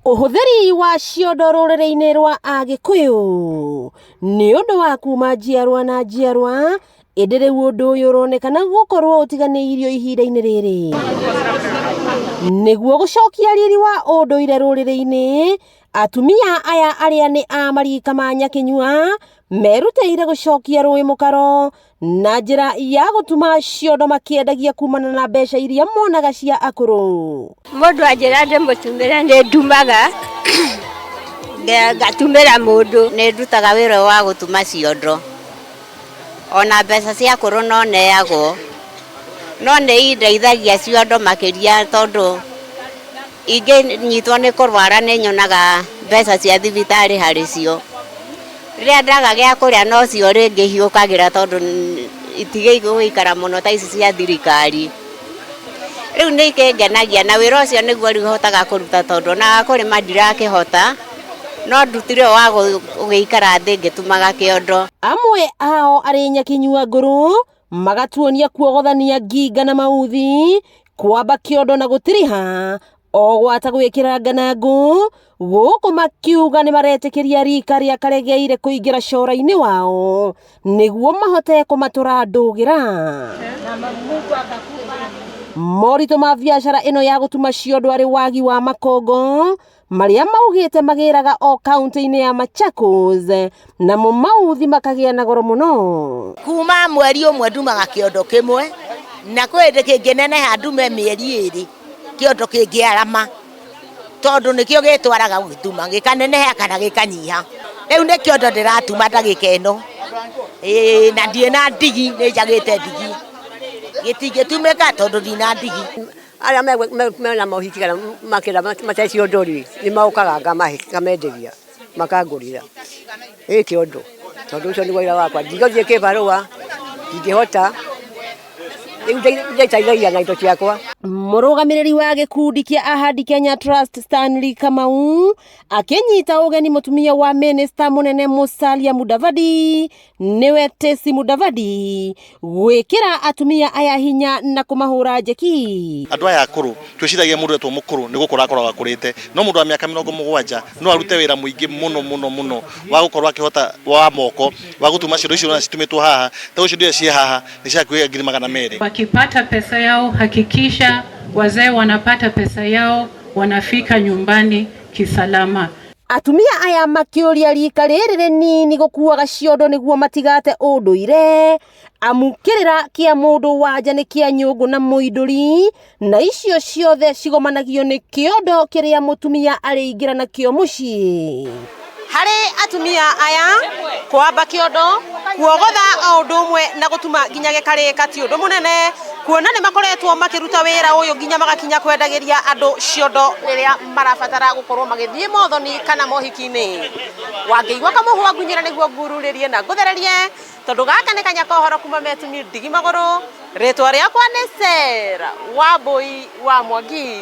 Ũhũthĩri wa ciondo rũrĩrĩ-inĩ rwa Agĩkũyũ nĩ ũndũ wa kuma njiarwa na njiarwa, ĩndĩ rĩu ũndũ ũyũ ũronekana gũkorwo ũtiganĩirio ihinda-inĩ rĩrĩ. Nĩguo gũcokia riri wa ũndũire rũrĩrĩ-inĩ, atumia aya arĩa nĩ a marika ma Nyakinyua merutĩire gũcokia rũĩ mũkaro na njĩra ya gũtuma ciondo makĩendagia kumana na mbeca iria monaga cia akũrũ. Mũndũ anjĩra ndĩmũtumĩre nĩ ndumaga ngatumĩra mũndũ. Nĩ ndutaga wĩra wa gũtuma ciondo, ona mbeca cia akũrũ no neagwo, no nĩ indeithagia ciondo makĩria tondũ ingĩnyitwo nĩ kũrwara nĩ nyonaga mbeca cia thibitarĩ harĩ cio. Rĩrĩa ndaga gĩa kũrĩa no cio rĩngĩ hiũkagĩra tondũ itigĩ gũikara mũno ta ici cia thirikari. Rĩu nĩ ikĩngenagia na wĩra ũcio nĩguo rĩu hotaga kũruta tondũ na kũrĩma ndirakĩhota, no ndutire wa gũgĩikara thĩ ngĩtumaga kĩondo. Amwe ao arĩ Nyakinyua ngũrũ magatuonia kuogothania nginga na mauthi, kwamba kĩondo na gũtiriha o gwata gwĩkĩra nganangũ, gũkũ makiuga nĩ maretĩkĩria rika rĩa karegeire kũingĩra cora-inĩ wao nĩguo mahote kũmatũra ndũgĩra. Moritũ ma biacara ĩno ya gũtuma ciondo arĩ wagi wa makongo marĩa maugĩte magĩraga o kaunti-inĩ ya Machakos, namo mauthi makagĩa na goro mũno. Kuma mweri ũmwe ndumaga kĩondo kĩmwe na kwĩndĩ kĩngĩneneha ndume mĩeri ĩrĩ kĩondo kĩngĩarama tondũ nĩkĩo gĩtwaraga gũgĩtuma gĩkaneneha kana gĩkanyiha. Rĩu nĩ kĩondo ndĩratuma ndagĩka ĩno, na ndirĩ na ndigi, nĩ njagĩte ndigi gĩtingĩtumĩka tondũ ndina ndigi. Arĩa mena mohiki kana makĩra mate ciondo rĩ nĩ maũkaga ngamenderia makangũrĩra kĩondo, tondũ ũcio nĩ wĩra wakwa. Ndigũthiĩ kĩbarũa, ndingĩhota, rĩu ndeithagia na indo ciakwa. Mũrũgamĩrĩri wa gĩkundi kĩa Ahadi Kenya Trust Stanley Kamau akĩnyita ũgeni mũtumia wa minista mũnene Musalia Mudavadi nĩwe Tesi Mudavadi gwĩkĩra atumia aya hinya na kũmahũra njeki. Andũ aya akũrũ twĩciragia mũndũ etwo mũkũrũ nĩ gũkũra akoragwo akũrĩte, no mũndũ wa mĩaka 70 no arute wĩra mũingĩ mũno wa gũkorwo akĩhota wa moko wa gũtuma ciondo icio citumĩtwo haha, ta ũcio ndio ciĩ haha nĩ ciakuoya 200,000. Wakipata pesa yao hakikisha wazee wanapata pesa yao, wanafika nyumbani kisalama. Atumia aya makĩũria rika rĩrĩ rĩnini gũkuaga ciondo nĩguo matigate ũndũire, amukĩrĩra kĩa mũndũ wanja nĩ kĩa nyũngũ na mũindũri, na icio ciothe cigomanagio nĩ kĩondo kĩrĩa mũtumia arĩingĩra nakĩo mũciĩ. Harĩ atumia aya kwamba kĩondo, kuogotha o ũndũ ũmwe na gũtuma nginya gĩkarĩka ti ũndũ mũnene, kuona nĩ makoretwo makĩruta wĩra ũyũ nginya magakinya kwendagĩria andũ ciondo rĩrĩa marabatara gũkorwo magĩthiĩ mothoni kana mohiki-inĩ. Wangĩigua kamũhwa ngunyĩra nĩguo ngururĩrie na ngũthererie, tondũ gaka nĩ kanya kohoro kuma Metumi Ndigi Magũrũ. Rĩtwa rĩakwa nĩ Sera Wambui wa Mwangi.